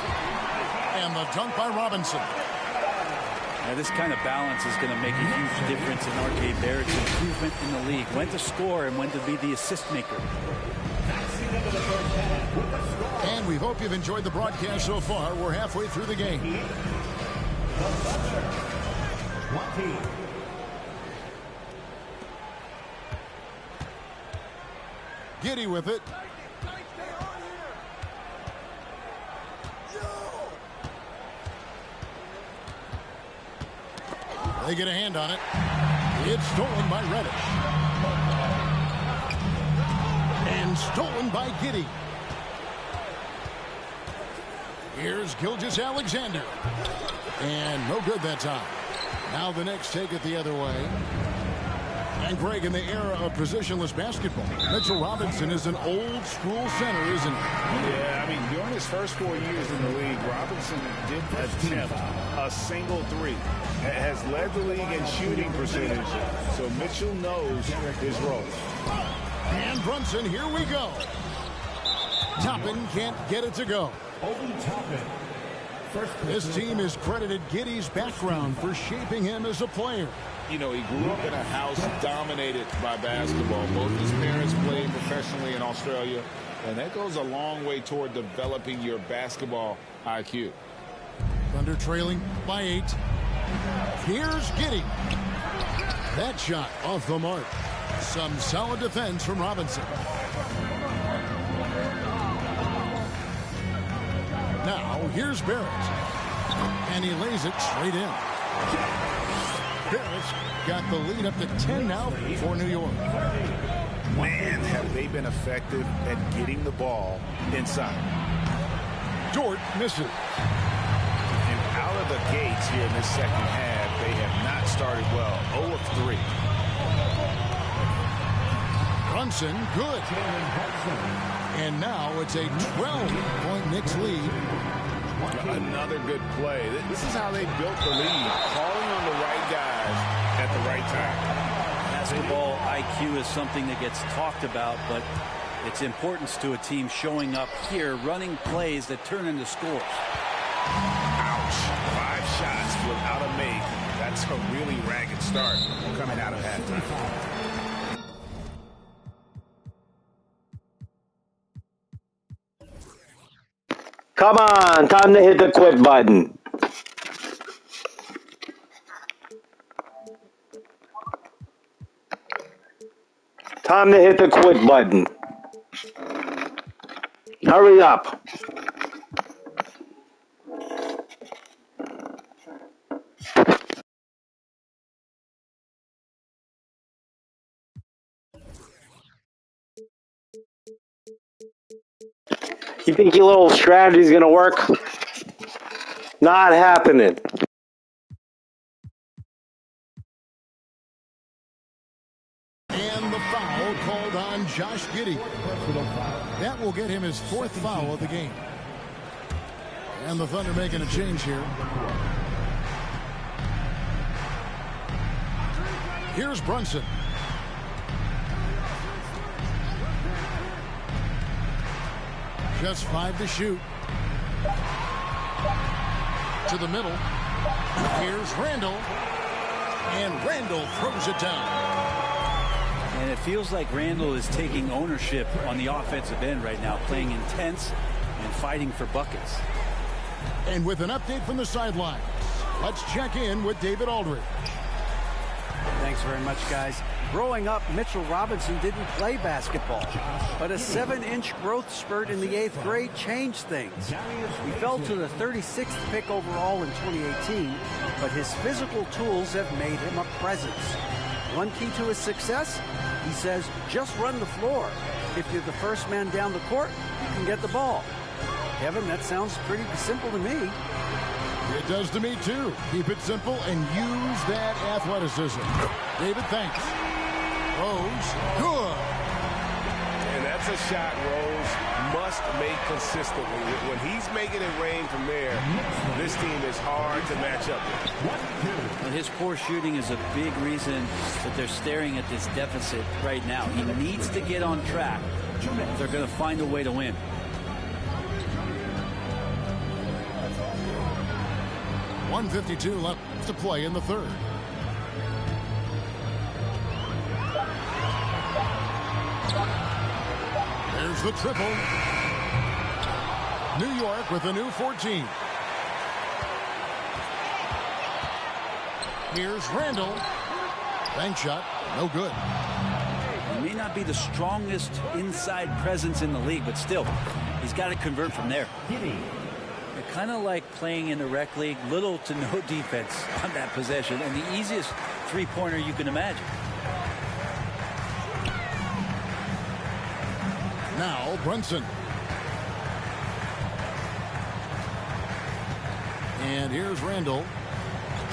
And the dunk by Robinson. Now, this kind of balance is going to make a huge difference in R.J. Barrett's improvement in the league. When to score and when to be the assist maker. And we hope you've enjoyed the broadcast so far. We're halfway through the game. Giddey with it. They get a hand on it. It's stolen by Reddish. And stolen by Giddey. Here's Gilgeous-Alexander. And no good that time. Now the Knicks take it the other way. And Greg, in the era of positionless basketball, Mitchell Robinson is an old school center, isn't he? Yeah, I mean, during his first 4 years in the league, Robinson did attempt a single three. Has led the league in shooting percentage, so Mitchell knows his role. And Brunson, here we go. Toppin can't get it to go. This team has credited Giddey's background for shaping him as a player. You know, he grew up in a house dominated by basketball. Both his parents played professionally in Australia, and that goes a long way toward developing your basketball IQ. Thunder trailing by 8. Here's Giddey. That shot off the mark. Some solid defense from Robinson. Now, here's Barrett. And he lays it straight in. Barrett's got the lead up to 10 now for New York. Man, have they been effective at getting the ball inside. Dort misses. And out of the gates here in this second half, they have not started well. 0 of 3. Brunson, good. And now it's a 12-point Knicks lead. Another good play. This is how they built the lead. Calling on the right guys at the right time. Basketball IQ is something that gets talked about, but its importance to a team showing up here, running plays that turn into scores. Ouch. 5 shots without a make. That's a really ragged start coming out of halftime. Come on, time to hit the quit button. Time to hit the quit button. Hurry up. You think your little strategy's gonna work? Not happening. And the foul called on Josh Giddey. That will get him his 4th foul of the game. And the Thunder making a change here. Here's Brunson. Just 5 to shoot. To the middle. Here's Randall. And Randall throws it down. And it feels like Randall is taking ownership on the offensive end right now, playing intense and fighting for buckets. And with an update from the sidelines, let's check in with David Aldridge. Thanks very much, guys. Growing up, Mitchell Robinson didn't play basketball, but a 7-inch growth spurt in the 8th grade changed things. He fell to the 36th pick overall in 2018, but his physical tools have made him a presence. One key to his success, he says, just run the floor. If you're the first man down the court, you can get the ball. Kevin, that sounds pretty simple to me. It does to me, too. Keep it simple and use that athleticism. David, thanks. Rose, good. And that's a shot Rose must make consistently. When he's making it rain from there, this team is hard to match up with. And his poor shooting is a big reason that they're staring at this deficit right now. He needs to get on track if they're going to find a way to win. .152 left to play in the 3rd. There's the triple. New York with a new 14. Here's Randall. Bank shot, no good. He may not be the strongest inside presence in the league, but still, he's got to convert from there. Kind of like playing in the rec league, little to no defense on that possession, and the easiest three-pointer you can imagine. Now Brunson. And here's Randall.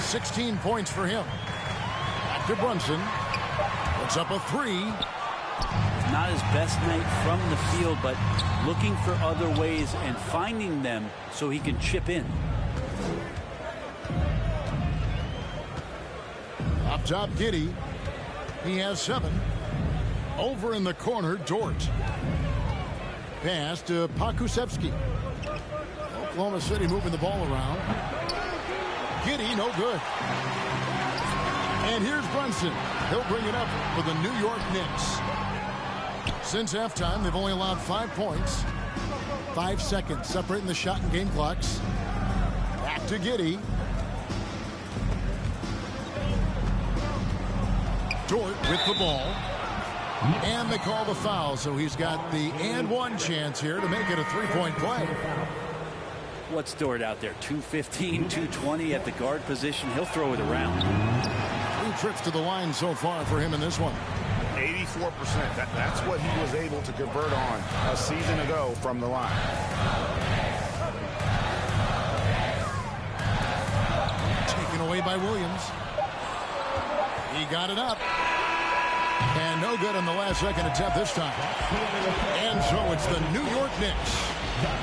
16 points for him. Back to Brunson. Puts up a 3. Not his best night from the field, but looking for other ways and finding them so he can chip in. Up top, Giddey. He has 7. Over in the corner, Dort. Pass to Pakusevsky. Oklahoma City moving the ball around. Giddey, no good. And here's Brunson. He'll bring it up for the New York Knicks. Since halftime, they've only allowed 5 points. 5 seconds separating the shot and game clocks. Back to Giddey. Dort with the ball. And they call the foul, so he's got the and-one chance here to make it a 3-point play. What's Dort out there? 215, 220 at the guard position. He'll throw it around. 3 trips to the line so far for him in this one. 84%. That's what he was able to convert on a season ago from the line. Taken away by Williams. He got it up. And no good on the last second attempt this time. And so it's the New York Knicks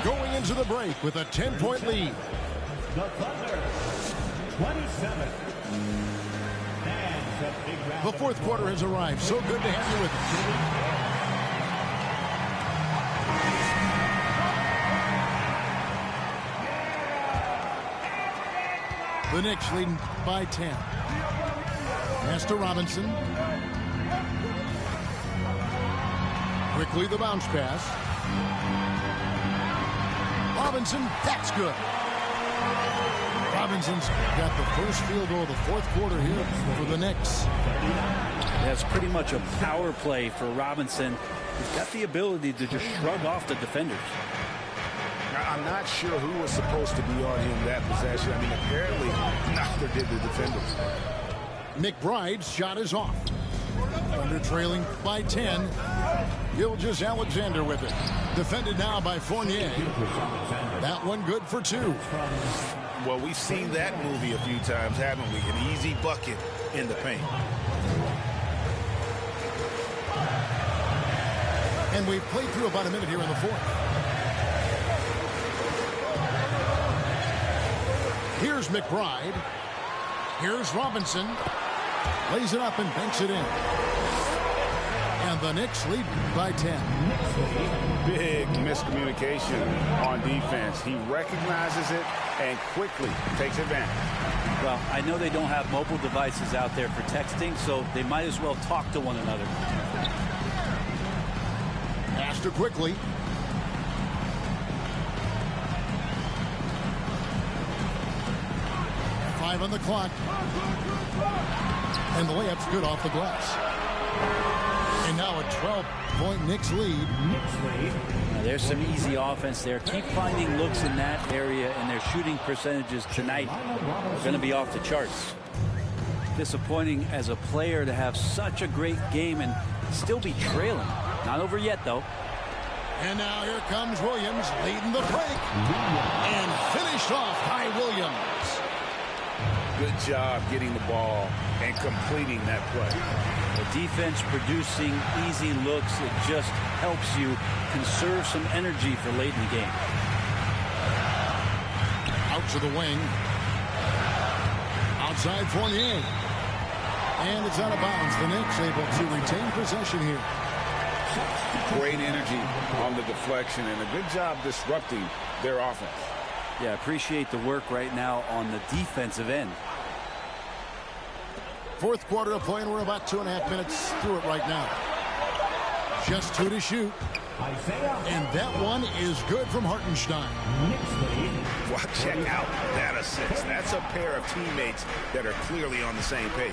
going into the break with a 10-point lead. The Thunder, 27. The 4th quarter has arrived. So good to have you with us. The Knicks leading by 10. Pass to Robinson. Quickly the bounce pass. Robinson, that's good. Robinson's got the first field goal of the 4th quarter here for the Knicks. That's pretty much a power play for Robinson. He's got the ability to just shrug off the defenders. I'm not sure who was supposed to be on him that possession. I mean, apparently neither did the defenders. McBride's shot is off. Thunder trailing by 10. Gilgeous Alexander with it. Defended now by Fournier. That one good for 2. Well, we've seen that movie a few times, haven't we? An easy bucket in the paint. And we've played through about a minute here in the 4th. Here's McBride. Here's Robinson. Lays it up and banks it in. And the Knicks lead by 10. Big miscommunication on defense. He recognizes it and quickly takes advantage. Well, I know they don't have mobile devices out there for texting, so they might as well talk to one another. Faster quickly. Five on the clock. And the layup's good off the glass. And now a 12-point Knicks lead. Now there's some easy offense there. Keep finding looks in that area, and their shooting percentages tonight are going to be off the charts. Disappointing as a player to have such a great game and still be trailing. Not over yet, though. And now here comes Williams leading the break. And finished off by Williams. Good job getting the ball and completing that play. The defense producing easy looks. It just helps you conserve some energy for late in the game. Out to the wing. Outside Fournier. And it's out of bounds. The Knicks able to retain possession here. Great energy on the deflection and a good job disrupting their offense. Yeah, appreciate the work right now on the defensive end. 4th quarter of play, and we're about 2.5 minutes through it right now. Just 2 to shoot. And that one is good from Hartenstein. Well, check out that assist. That's a pair of teammates that are clearly on the same page.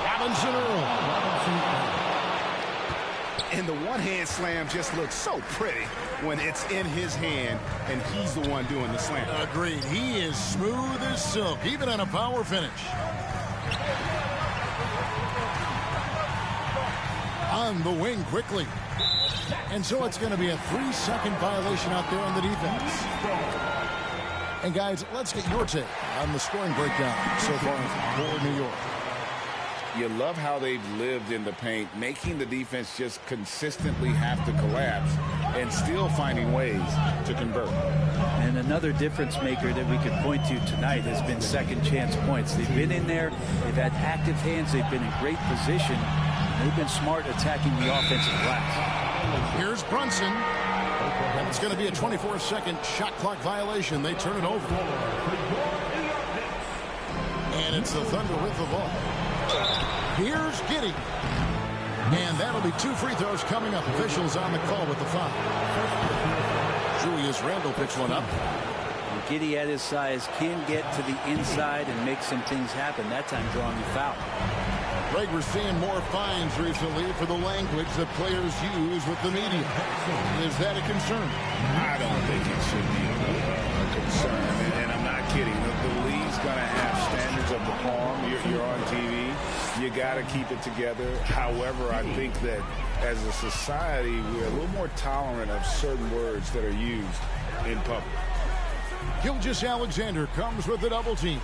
Robinson Earl. And the one-hand slam just looks so pretty when it's in his hand and he's the one doing the slam. Agreed. He is smooth as silk, even on a power finish. On the wing quickly. And so it's going to be a 3-second violation out there on the defense. And guys, let's get your take on the scoring breakdown so far for New York. You love how they've lived in the paint, making the defense just consistently have to collapse and still finding ways to convert. And another difference maker that we could point to tonight has been second chance points. They've been in there. They've had active hands. They've been in great position. They've been smart attacking the offensive glass. Here's Brunson. And it's going to be a 24-second shot clock violation. They turn it over. And it's the Thunder with the ball. Here's Giddey. And that'll be 2 free throws coming up. Officials on the call with the foul. Julius Randle picks one up. And Giddey at his size can get to the inside and make some things happen. That time drawing the foul. Greg, we're seeing more fines recently for the language that players use with the media. Is that a concern? I don't think it should be a concern. And I'm not kidding. The league's going to have standards of decorum. You're on TV. You got to keep it together. However, I think that as a society, we're a little more tolerant of certain words that are used in public. Gilgeous Alexander comes with a double team.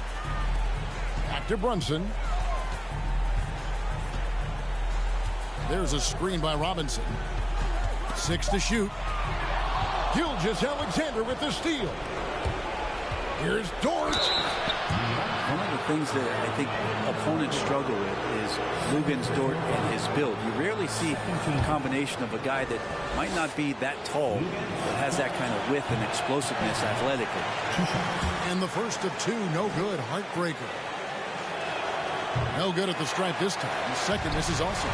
Back to Brunson. There's a screen by Robinson. 6 to shoot. Gilgeous Alexander with the steal. Here's Dort. One of the things that I think opponents struggle with is Luguentz Dort and his build. You rarely see a combination of a guy that might not be that tall, but has that kind of width and explosiveness athletically. And the first of 2, no good. Heartbreaker. No good at the stripe this time. The second misses also.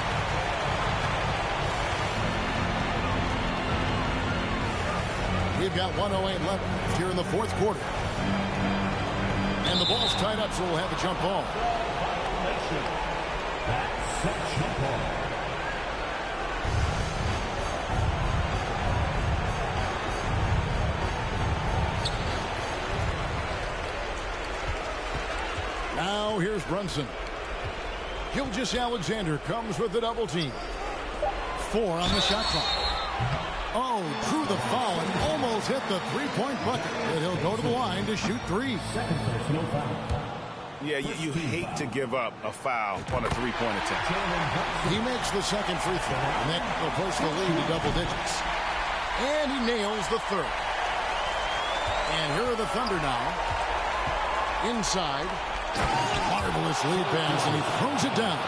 We've got 1:08 left here in the 4th quarter. And the ball's tied up, so we'll have a jump ball. Now here's Brunson. Gilgeous Alexander comes with the double team. 4 on the shot clock. Oh, drew the foul and almost hit the three-point bucket. And he'll go to the line to shoot 3. Yeah, you hate to give up a foul on a three-point attempt. He makes the second free throw, and that will push the lead to double digits. And he nails the third. And here are the Thunder now. Inside. Marvelous lead pass, and he throws it down.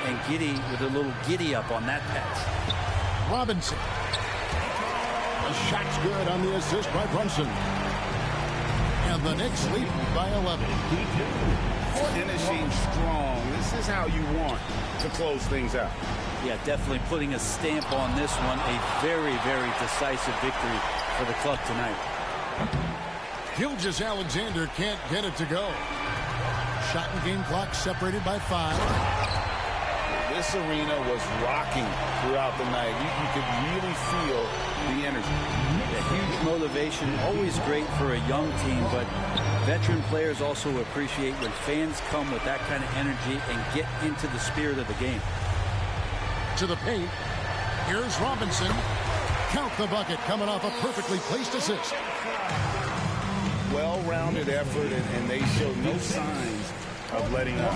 And Giddy with a little giddy up on that pass. Robinson. The shot's good on the assist by Brunson. And the Knicks lead by 11. Finishing strong. This is how you want to close things out. Yeah, definitely putting a stamp on this one. A very, very decisive victory for the club tonight. Gilgeous-Alexander can't get it to go. Shot and game clock separated by 5. This arena was rocking throughout the night. You could really feel the energy. A huge motivation, always great for a young team, but veteran players also appreciate when fans come with that kind of energy and get into the spirit of the game. To the paint. Here's Robinson. Count the bucket, coming off a perfectly placed assist. Well-rounded effort, and they showed no signs of letting up.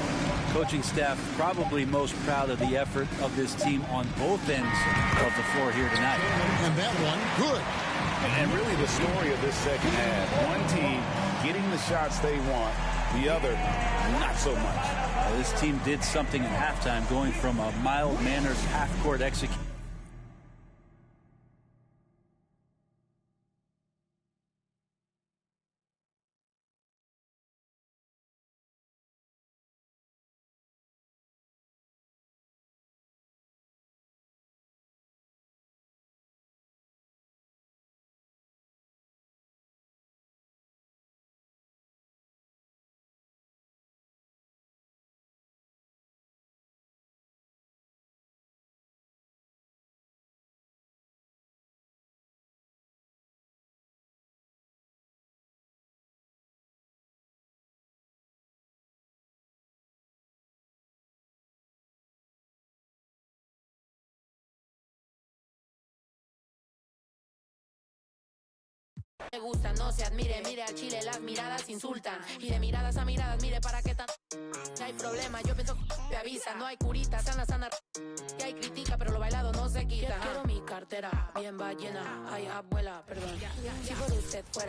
Coaching staff probably most proud of the effort of this team on both ends of the floor here tonight. And that one, good. And really the story of this second half. One team getting the shots they want, the other not so much. Well, this team did something in halftime, going from a mild-mannered half-court execution. Me gusta, no se admire, mire al chile, las miradas insultan. Y de miradas a miradas, mire para qué tan... No hay problema, yo pienso que avisa. No hay curita, sana. Que hay crítica, pero lo bailado no se quita. Quiero mi cartera, bien ballena. Ay, abuela, perdón. Si por usted fuera